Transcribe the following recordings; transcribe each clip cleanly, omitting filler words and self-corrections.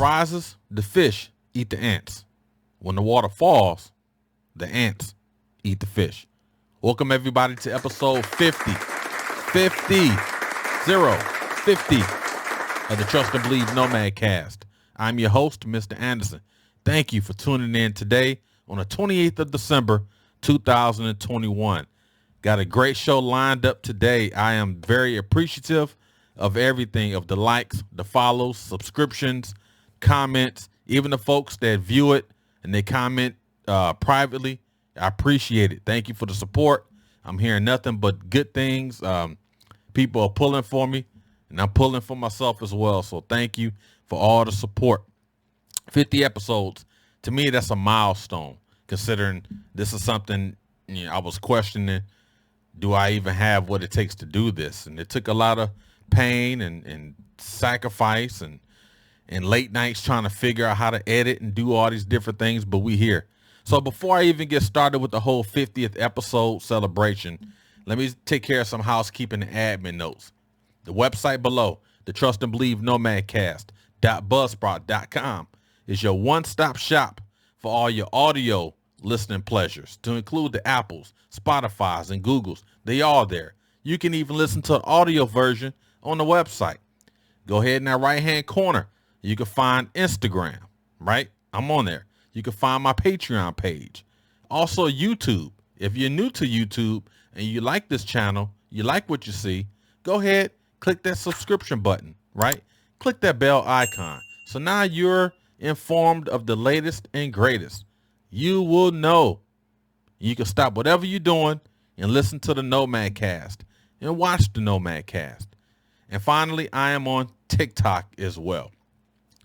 rises, the fish eat the ants. When the water falls, the ants eat the fish. Welcome everybody to episode 50, 50, 50 of the Trust and Believe Nomad Cast. I'm your host, Mr. Anderson. Thank you for tuning in today on the 28th of December, 2021. Got a great show lined up today. I am very appreciative of everything, of the likes, the follows, subscriptions, comments, even the folks that view it and they comment privately. I appreciate it. Thank you for the support. I'm hearing nothing but good things. People are pulling for me, and I'm pulling for myself as well. So thank you for all the support. 50 episodes. To me, that's a milestone, considering this is something I was questioning. Do I even have what it takes to do this? And it took a lot of pain and sacrifice and late nights trying to figure out how to edit and do all these different things, but we here. So before I even get started with the whole 50th episode celebration, let me take care of some housekeeping and admin notes. The website below, the Trust and Believe Nomadcast.buzzsprout.com, is your one-stop shop for all your audio listening pleasures, to include the Apples, Spotify's, and Googles. They all there. You can even listen to an audio version on the website. Go ahead in that right-hand corner. You can find Instagram, right? I'm on there. You can find my Patreon page. Also YouTube. If you're new to YouTube and you like this channel, you like what you see, go ahead, click that subscription button, right? Click that bell icon. So now you're informed of the latest and greatest. You will know. You can stop whatever you're doing and listen to the Nomad Cast and watch the Nomad Cast. And finally, I am on TikTok as well.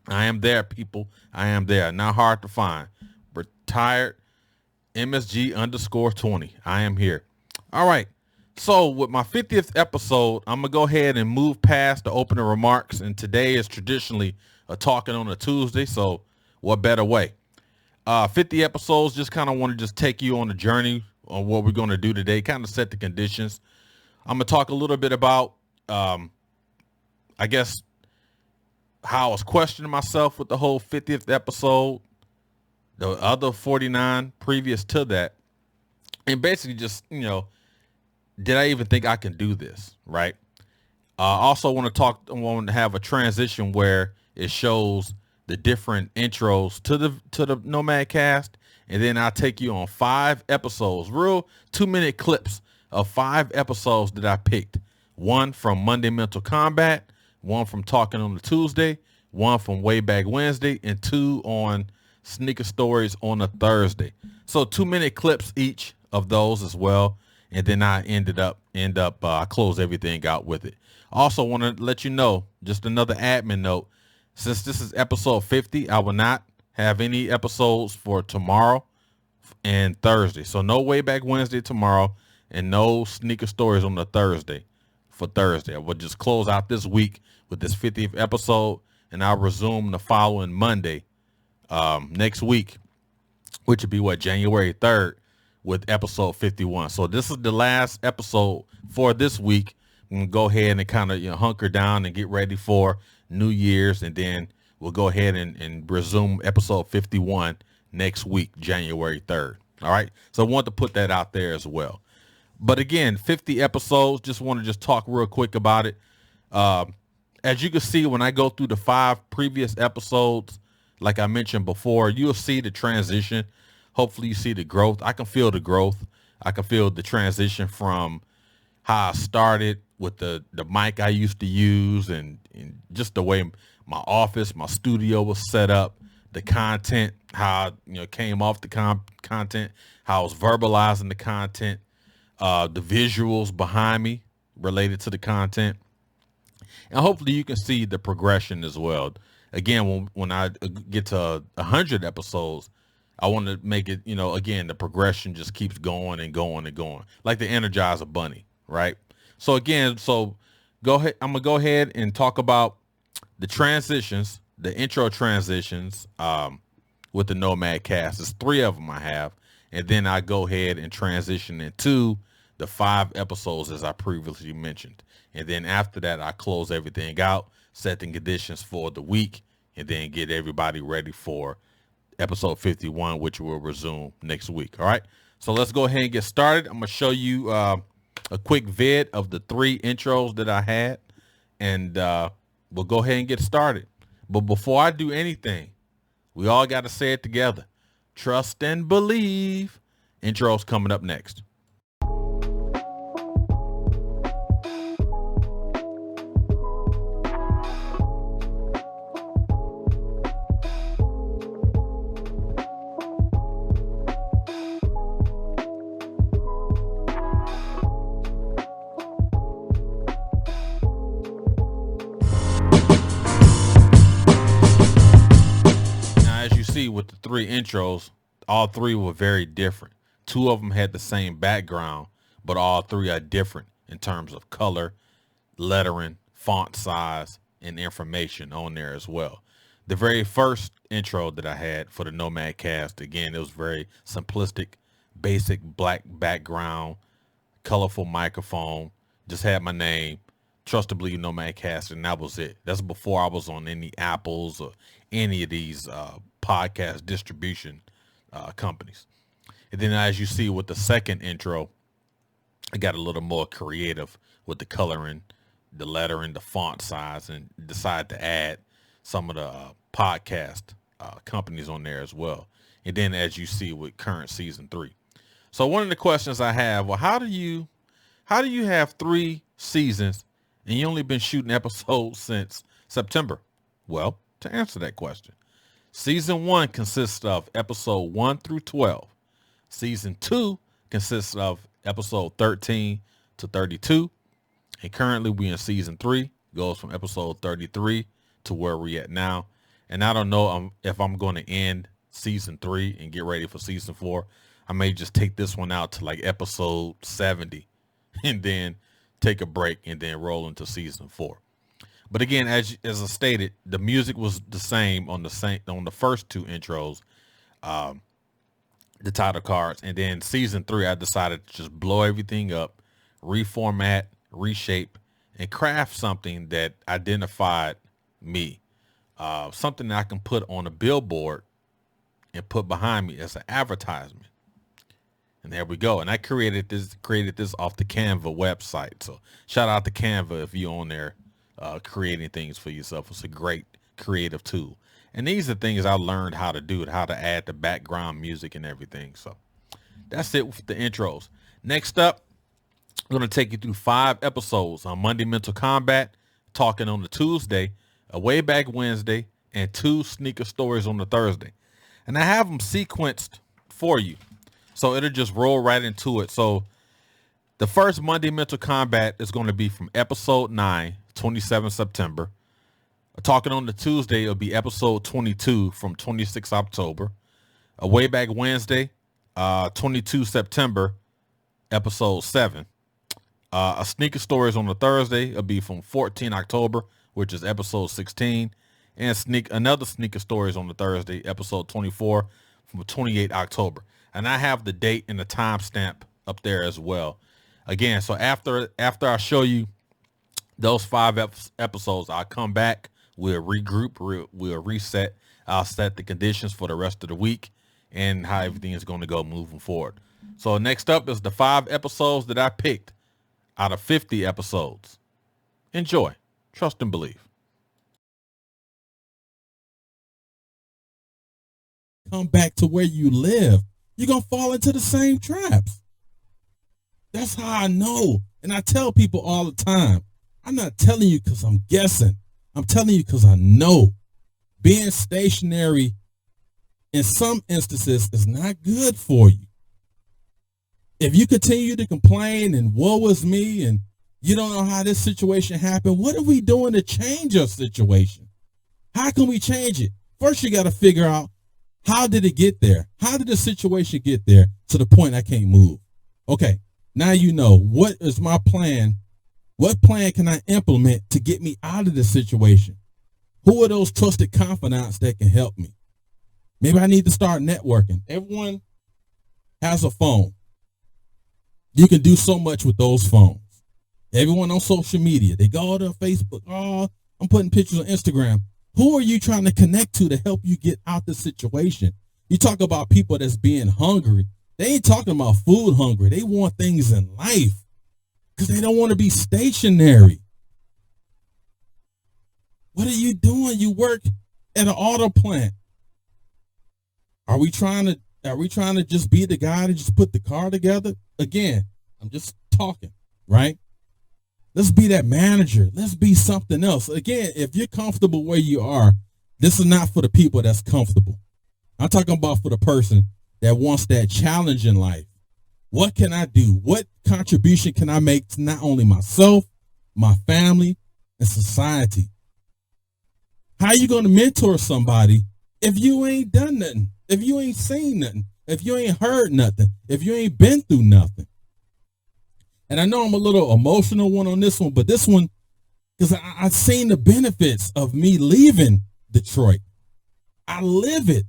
I am there, people. I am there. Not hard to find. Retired MSG_20. I am here. All right. So with my 50th episode, I'm going to go ahead and move past the opening remarks. And today is traditionally a talking on a Tuesday. So what better way? 50 episodes, just kind of want to just take you on a journey on what we're going to do today, kind of set the conditions. I'm going to talk a little bit about, I guess, how I was questioning myself with the whole 50th episode, the other 49 previous to that, and basically just, did I even think I can do this, right? Also want to have a transition where it shows the different intros to the Nomad Cast, and then I'll take you on 5 episodes, real 2-minute clips of 5 episodes that I picked. One from Monday Mental Combat, one from Talking on the Tuesday, one from Way Back Wednesday, and 2 on Sneaker Stories on a Thursday. So 2-minute clips each of those as well. And then I I close everything out with it. Also want to let you know, just another admin note, since this is episode 50, I will not have any episodes for tomorrow and Thursday. So no Way Back Wednesday tomorrow and no Sneaker Stories on the Thursday for Thursday. I will just close out this week with this 50th episode, and I'll resume the following Monday next week, which would be January 3rd, with episode 51. So this is the last episode for this week. I'm going to go ahead and kind of hunker down and get ready for New Year's, and then we'll go ahead and resume episode 51 next week, January 3rd. All right. So I want to put that out there as well. But again, 50 episodes, just want to talk real quick about it. As you can see, when I go through the 5 previous episodes, like I mentioned before, you'll see the transition. Hopefully you see the growth. I can feel the growth. I can feel the transition from how I started with the mic I used to use and just the way my office, my studio was set up, the content, how came off the content, how I was verbalizing the content, the visuals behind me related to the content. And hopefully you can see the progression as well. Again, when I get to 100 episodes, I want to make it, again, the progression just keeps going and going and going, like the Energizer Bunny, right? So again, go ahead. I'm gonna go ahead and talk about the transitions, the intro transitions, with the Nomad Cast. There's 3 of them I have, and then I go ahead and transition into the 5 episodes as I previously mentioned. And then after that, I close everything out, set the conditions for the week, and then get everybody ready for episode 51, which will resume next week. All right. So let's go ahead and get started. I'm going to show you a quick vid of the 3 intros that I had, and we'll go ahead and get started. But before I do anything, we all got to say it together. Trust and believe. Intro's coming up next. With the 3 intros, all 3 were very different. 2 of them had the same background, but all 3 are different in terms of color, lettering, font size, and information on there as well. The very first intro that I had for the Nomad Cast, again, it was very simplistic, basic black background, colorful microphone, just had my name, Trust to Believe Nomad Cast, and that was it. That's before I was on any Apples or any of these podcast distribution companies. And then as you see with the second intro, I got a little more creative with the coloring, the lettering, the font size, and decided to add some of the podcast companies on there as well. And then as you see with current season 3. So one of the questions I have, well, how do you have 3 seasons and you only been shooting episodes since September? Well, to answer that question, season 1 consists of episode 1 through 12. Season 2 consists of episode 13 to 32. And currently we in season 3, goes from episode 33 to where we at now. And I don't know if I'm going to end season 3 and get ready for season 4. I may just take this one out to like episode 70 and then take a break and then roll into season 4. But again, as I stated, the music was the same on the first 2 intros, the title cards, and then season 3, I decided to just blow everything up, reformat, reshape, and craft something that identified me, something that I can put on a billboard and put behind me as an advertisement. And there we go. And I created this off the Canva website. So shout out to Canva if you're on there. Creating things for yourself. It's a great creative tool. And these are things I learned how to do, how to add the background music and everything. So that's it with the intros. Next up, I'm going to take you through 5 episodes on Monday Mental Combat, talking on the Tuesday, a Way Back Wednesday, and 2 sneaker stories on the Thursday. And I have them sequenced for you, so it'll just roll right into it. So the first Monday Mental Combat is going to be from episode 9, 27 September. Talking on the Tuesday, it'll be episode 22 from 26 October. A Way Back Wednesday, 22 September, episode 7. A Sneaker Stories on the Thursday, it'll be from 14 October, which is episode 16. And another Sneaker Stories on the Thursday, episode 24 from 28 October. And I have the date and the timestamp up there as well. Again, so after I show you those 5 episodes, I'll come back, we'll regroup, we'll reset, I'll set the conditions for the rest of the week and how everything is going to go moving forward. So next up is the 5 episodes that I picked out of 50 episodes. Enjoy, trust and believe. Come back to where you live, you're going to fall into the same traps. That's how I know. And I tell people all the time, I'm not telling you because I'm guessing. I'm telling you because I know. Being stationary in some instances is not good for you. If you continue to complain and woe is me and you don't know how this situation happened, what are we doing to change your situation? How can we change it? First, you got to figure out, how did it get there? How did the situation get there to the point I can't move? Okay, now you know, what is my plan? What plan can I implement to get me out of this situation? Who are those trusted confidants that can help me? Maybe I need to start networking. Everyone has a phone. You can do so much with those phones. Everyone on social media, they go to Facebook. Oh, I'm putting pictures on Instagram. Who are you trying to connect to help you get out the situation? You talk about people that's being hungry. They ain't talking about food hungry. They want things in life because they don't want to be stationary. What are you doing? You work at an auto plant. Are we trying to just be the guy to just put the car together? Again, I'm just talking, right? Let's be that manager. Let's be something else. Again, if you're comfortable where you are, this is not for the people that's comfortable. I'm talking about for the person that wants that challenge in life. What can I do? What contribution can I make to not only myself, my family, and society? How are you going to mentor somebody if you ain't done nothing? If you ain't seen nothing? If you ain't heard nothing? If you ain't been through nothing? And I know I'm a little emotional one on this one, but this one, because I've seen the benefits of me leaving Detroit. I live it.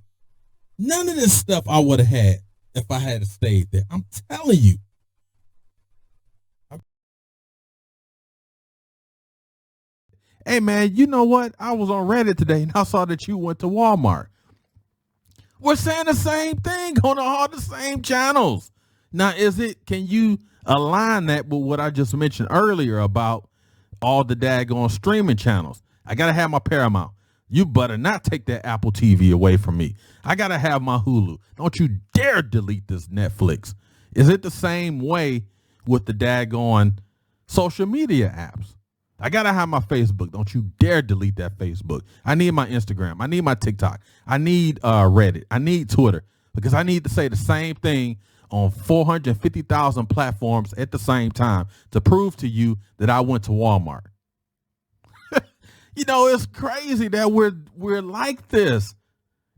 None of this stuff I would have had if I had stayed there. I'm telling you. Hey, man, you know what? I was on Reddit today and I saw that you went to Walmart. We're saying the same thing on all the same channels. Now, can you align that with what I just mentioned earlier about all the daggone streaming channels? I got to have my Paramount. You better not take that Apple TV away from me. I got to have my Hulu. Don't you dare delete this Netflix. Is it the same way with the daggone social media apps? I got to have my Facebook. Don't you dare delete that Facebook. I need my Instagram. I need my TikTok. I need Reddit. I need Twitter because I need to say the same thing on 450,000 platforms at the same time to prove to you that I went to Walmart. You know, it's crazy that we're like this.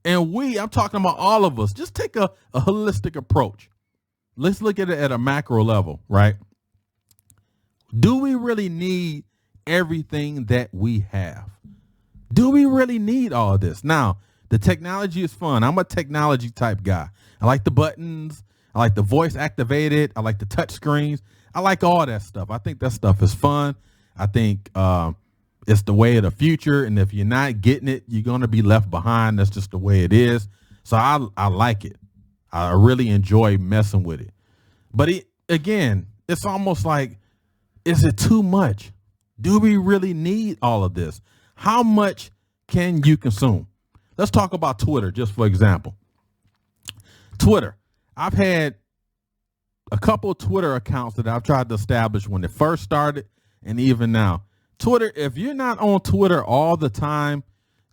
And I'm talking about all of us. Just take a holistic approach. Let's look at it at a macro level, right? Do we really need everything that we have? Do we really need all this? Now, the technology is fun. I'm a technology type guy. I like the buttons. I like the voice activated. I like the touch screens. I like all that stuff. I think that stuff is fun. I think it's the way of the future. And if you're not getting it, you're going to be left behind. That's just the way it is. So I like it. I really enjoy messing with it. But again, it's almost like, is it too much? Do we really need all of this? How much can you consume? Let's talk about Twitter, just for example. Twitter. I've had a couple of Twitter accounts that I've tried to establish when it first started and even now. Twitter, if you're not on Twitter all the time,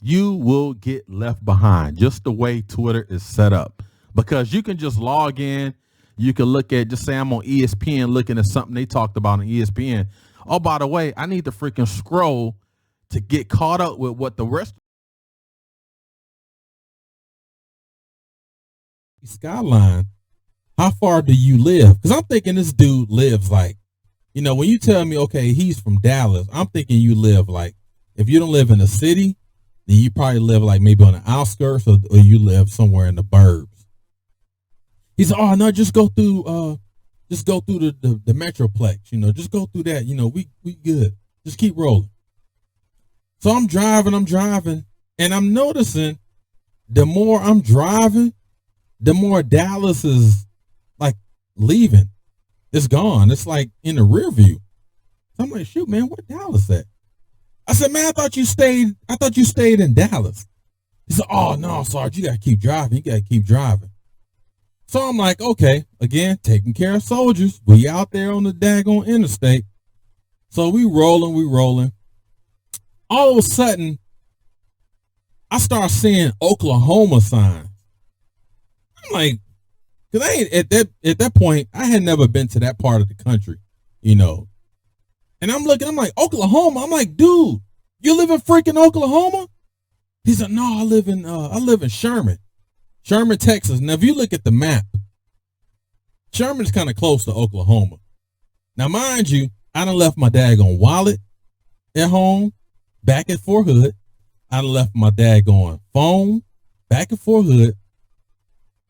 you will get left behind, just the way Twitter is set up. Because you can just log in. You can look at, just say I'm on ESPN looking at something they talked about on ESPN. Oh, by the way, I need to freaking scroll to get caught up with what the rest Skyline. How far do you live? Because I'm thinking this dude lives like, you know, when you tell me, okay, he's from Dallas, I'm thinking you live like, if you don't live in a city, then you probably live like maybe on the outskirts or you live somewhere in the burbs. He said, oh, no, just go through the Metroplex, you know, just go through that. You know, we good. Just keep rolling. So I'm driving, and I'm noticing the more I'm driving, the more Dallas is like leaving. It's gone. It's like in the rear view. So I'm like, shoot, man, where Dallas at? I said, man, I thought you stayed in Dallas. He said, oh no, Sarge, you gotta keep driving. So I'm like, okay, again, taking care of soldiers. We out there on the daggone interstate. So we rolling. All of a sudden, I start seeing Oklahoma signs. I'm like, because at that point, I had never been to that part of the country, you know. And I'm like, Oklahoma? I'm like, dude, you live in freaking Oklahoma? He said, no, I live in Sherman, Texas. Now, if you look at the map, Sherman's kind of close to Oklahoma. Now, mind you, I done left my daggone wallet at home, back at Fort Hood. I done left my daggone phone back at Fort Hood.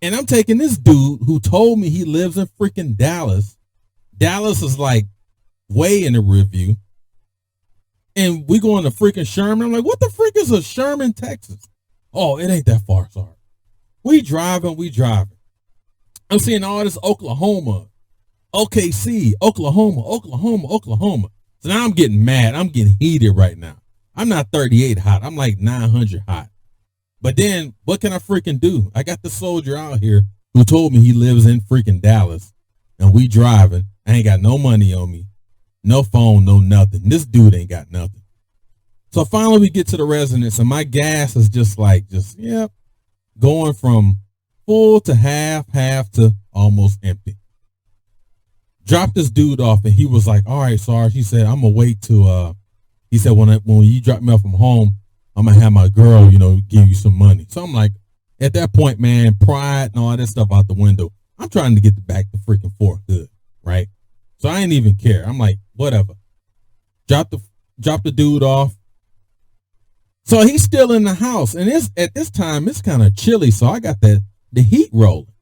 And I'm taking this dude who told me he lives in freaking Dallas. Dallas is like way in the review. And we going to freaking Sherman. I'm like, what the freak is a Sherman, Texas? Oh, it ain't that far, sorry. We driving. I'm seeing all this Oklahoma, OKC, Oklahoma. So now I'm getting mad. I'm getting heated right now. I'm not 38 hot. I'm like 900 hot. But then what can I freaking do? I got the soldier out here who told me he lives in freaking Dallas, and we driving. I ain't got no money on me, no phone, no nothing. This dude ain't got nothing. So finally we get to the residence, and my gas is just going from full to half to almost empty. Dropped this dude off, and he was like, all right, Sarge. He said, I'm gonna wait to he said, when you drop me off from home, I'm gonna have my girl, give you some money. So I'm like, at that point, man, pride and all that stuff out the window. I'm trying to get back to freaking Fort Hood, right? So I ain't even care. I'm like, whatever. Drop the dude off. So he's still in the house, and at this time it's kind of chilly, so I got the heat rolling.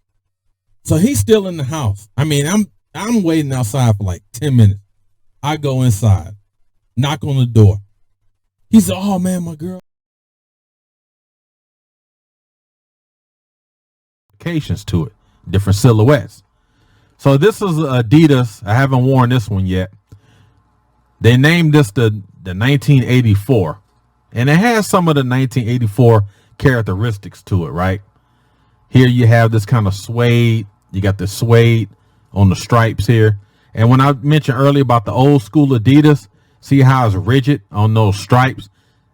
So he's still in the house. I mean, I'm waiting outside for like 10 minutes. I go inside, knock on the door. He said, oh man, my girl. To it, different silhouettes. So this is Adidas. I haven't worn this one yet. They named this the 1984, and it has some of the 1984 characteristics to it, right? Here you have this kind of suede. You got the suede on the stripes here. And when I mentioned earlier about the old school Adidas, see how it's rigid on those stripes?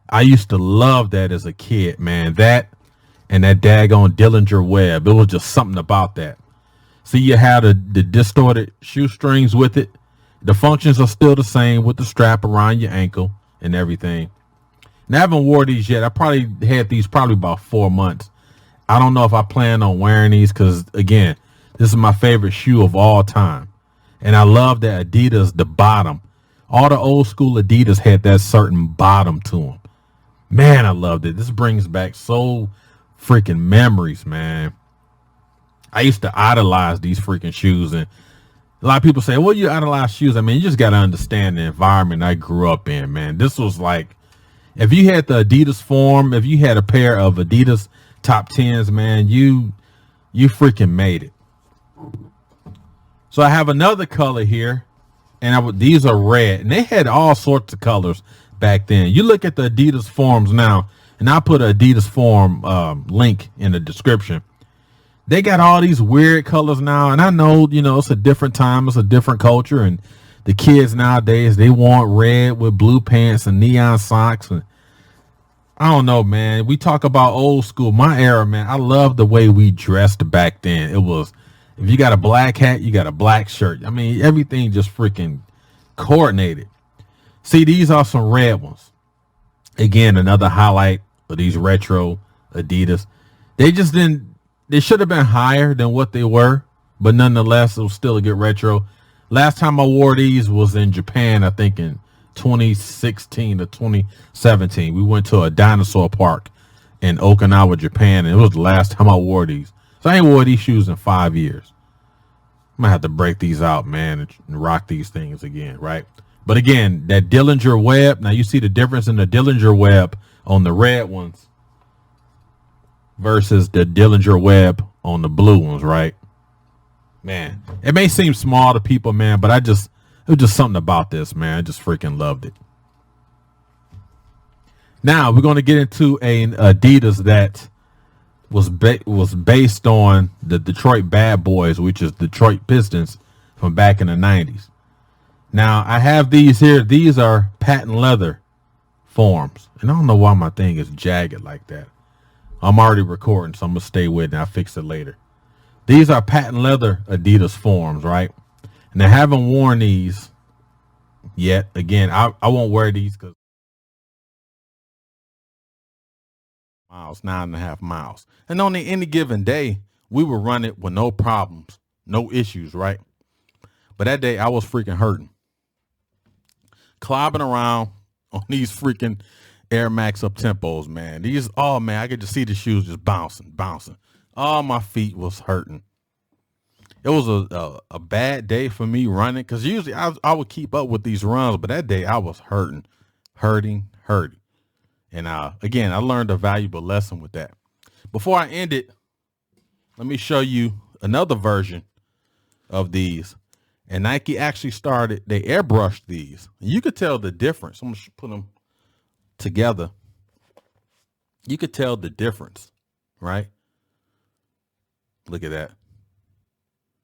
I used to love that as a kid, man. That and that daggone Dillinger Webb. It was just something about that. See, you have the distorted shoestrings with it. The functions are still the same with the strap around your ankle and everything. And I haven't worn these yet. I probably had these about 4 months. I don't know if I plan on wearing these because, again, this is my favorite shoe of all time. And I love that Adidas, the bottom. All the old school Adidas had that certain bottom to them. Man, I loved it. This brings back so freaking memories, man. I used to idolize these freaking shoes, and a lot of people say, well, you idolize shoes. I mean, you just got to understand the environment I grew up in, man. This was like, if you had the Adidas form, if you had a pair of Adidas top 10s, man, you freaking made it. So I have another color here, and these are red, and they had all sorts of colors back then. You look at the Adidas forms now, and I'll put an Adidas form link in the description. They got all these weird colors now, and I know, it's a different time, it's a different culture, and the kids nowadays, they want red with blue pants and neon socks, and I don't know, man. We talk about old school, my era, man. I love the way we dressed back then. It was, if you got a black hat, you got a black shirt. I mean, everything just freaking coordinated. See, these are some red ones. Again, another highlight of these retro Adidas. They should have been higher than what they were, but nonetheless, it was still a good retro. Last time I wore these was in Japan, I think in 2016 or 2017. We went to a dinosaur park in Okinawa, Japan, and it was the last time I wore these. So I ain't wore these shoes in 5 years. I'm gonna have to break these out, man, and rock these things again, right? But again, that Dillinger Webb, now you see the difference in the Dillinger Webb on the red ones versus the Dillinger Webb on the blue ones, right? Man, it may seem small to people, man, but it was just something about this, man. I just freaking loved it. Now we're going to get into an Adidas that was based on the Detroit Bad Boys, which is Detroit Pistons from back in the 90s. Now I have these here. These are patent leather forms, and I don't know why my thing is jagged like that. I'm already recording, so I'm gonna stay with it, and I'll fix it later. These are patent leather Adidas forms, right? And I haven't worn these yet. Again, I won't wear these because 9.5 miles. And on any given day, we would run it with no problems, no issues, right? But that day I was freaking hurting. Clobbing around on these freaking Air Max up tempos, man. I could just see the shoes just bouncing. Oh, my feet was hurting. It was a bad day for me running because usually I would keep up with these runs, but that day I was hurting hurting. And again, I learned a valuable lesson with that. Before I end it, let me show you another version of these. And Nike actually they airbrushed these. And you could tell the difference. I'm going to put them together. You could tell the difference, right? Look at that.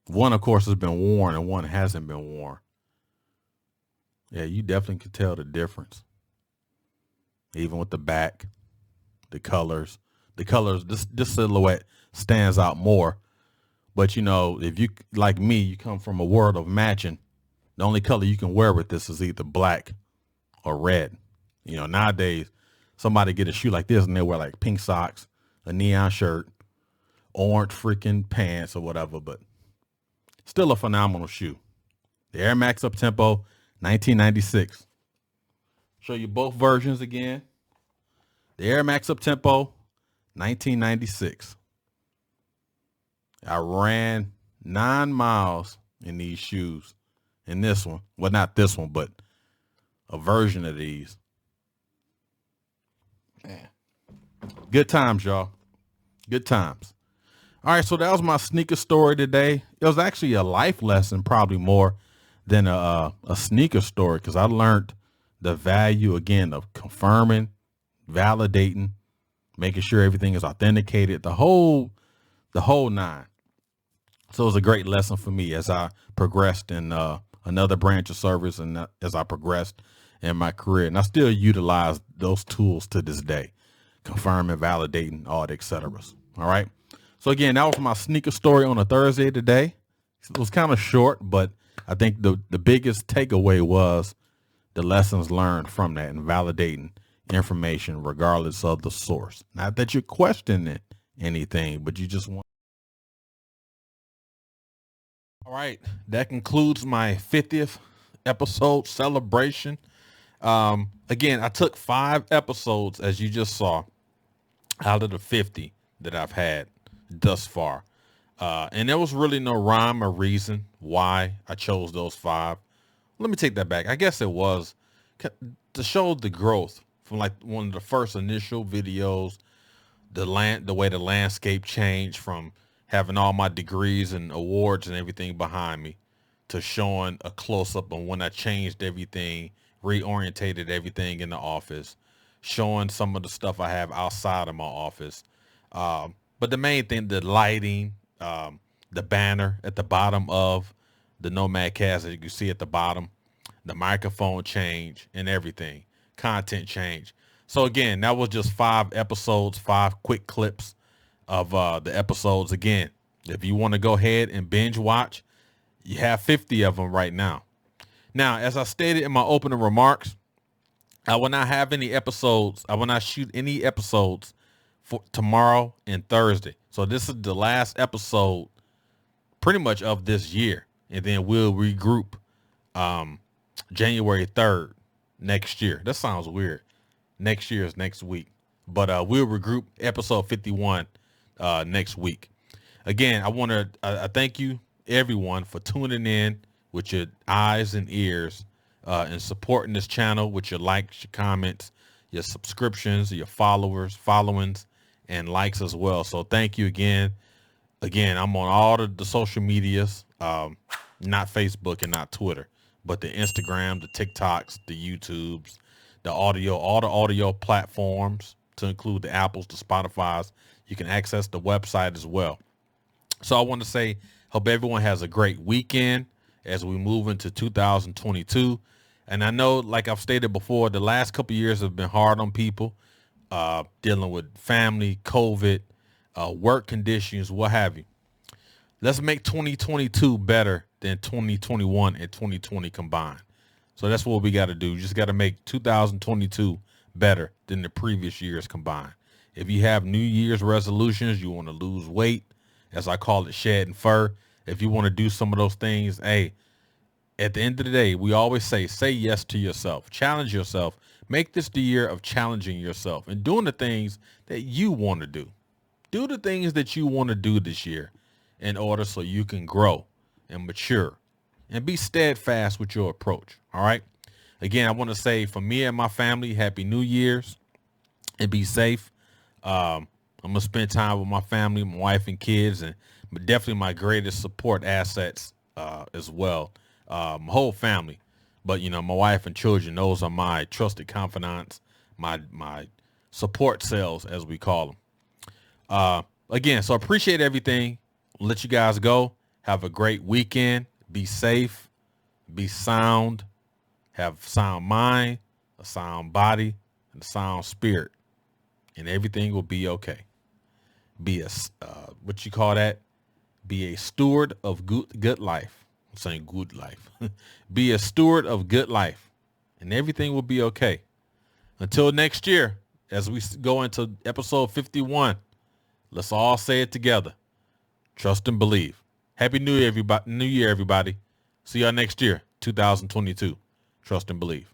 One, of course, has been worn and one hasn't been worn. Yeah, you definitely could tell the difference. Even with the back, the colors, this silhouette stands out more. But, you know, if you, like me, you come from a world of matching, the only color you can wear with this is either black or red. You know, nowadays, somebody get a shoe like this and they wear like pink socks, a neon shirt, orange freaking pants or whatever, but still a phenomenal shoe. The Air Max Uptempo 1996. Show you both versions again. The Air Max Uptempo 1996. I ran 9 miles in these shoes. In this one. Well, not this one, but a version of these. Man. Good times, y'all. Good times. All right, so that was my sneaker story today. It was actually a life lesson, probably more than a sneaker story, because I learned the value, again, of confirming, validating, making sure everything is authenticated, the whole nine. So it was a great lesson for me as I progressed in another branch of service and as I progressed in my career. And I still utilize those tools to this day, confirming, validating, all the et ceteras. All right. So again, that was my sneaker story on a Thursday today. It was kind of short, but I think the biggest takeaway was the lessons learned from that and validating information regardless of the source. Not that you're questioning anything, but you just want. All right. That concludes my 50th episode celebration. Again, I took 5 episodes, as you just saw, out of the 50 that I've had thus far. And there was really no rhyme or reason why I chose those 5. Let me take that back. I guess it was to show the growth from like one of the first initial videos, the way the landscape changed from having all my degrees and awards and everything behind me to showing a close-up on when I changed everything, reorientated everything in the office, showing some of the stuff I have outside of my office. But the main thing, the lighting, the banner at the bottom of the Nomad Cast, as you can see at the bottom, the microphone change and everything, content change. So again, that was just 5 episodes, 5 quick clips of the episodes. Again, if you want to go ahead and binge watch, you have 50 of them right now. Now, as I stated in my opening remarks, I will not have any episodes. I will not shoot any episodes for tomorrow and Thursday. So this is the last episode pretty much of this year. And then we'll regroup January 3rd next year. That sounds weird. Next year is next week. But we'll regroup episode 51 next week. Again, I thank you everyone for tuning in with your eyes and ears and supporting this channel with your likes, your comments, your subscriptions, your followings, and likes as well. So thank you again. Again, I'm on all the social medias, not Facebook and not Twitter, but the Instagram, the TikToks, the YouTubes, all the audio platforms, to include the Apples, the Spotifys. You can access the website as well. So I want to say, hope everyone has a great weekend as we move into 2022. And I know, like I've stated before, the last couple of years have been hard on people, dealing with family, COVID, work conditions, what have you. Let's make 2022 better than 2021 and 2020 combined. So that's what we got to do. You just got to make 2022 better than the previous years combined. If you have New Year's resolutions, you want to lose weight, as I call it, shedding fur. If you want to do some of those things, hey, at the end of the day, we always say yes to yourself, challenge yourself, make this the year of challenging yourself and doing the things that you want to do. Do the things that you want to do this year in order so you can grow and mature and be steadfast with your approach. All right. Again, I want to say for me and my family, Happy New Year's and be safe. I'm going to spend time with my family, my wife and kids, and definitely my greatest support assets as well. My whole family. But, you know, my wife and children, those are my trusted confidants, my support cells, as we call them. Again, so appreciate everything. I'll let you guys go. Have a great weekend. Be safe. Be sound. Have sound mind, a sound body, and a sound spirit. And everything will be okay. Be a, what you call that? Be a steward of good life. I'm saying good life. Be a steward of good life, and everything will be okay. Until next year, as we go into episode 51, let's all say it together. Trust and believe. Happy New Year, everybody. See y'all next year, 2022. Trust and believe.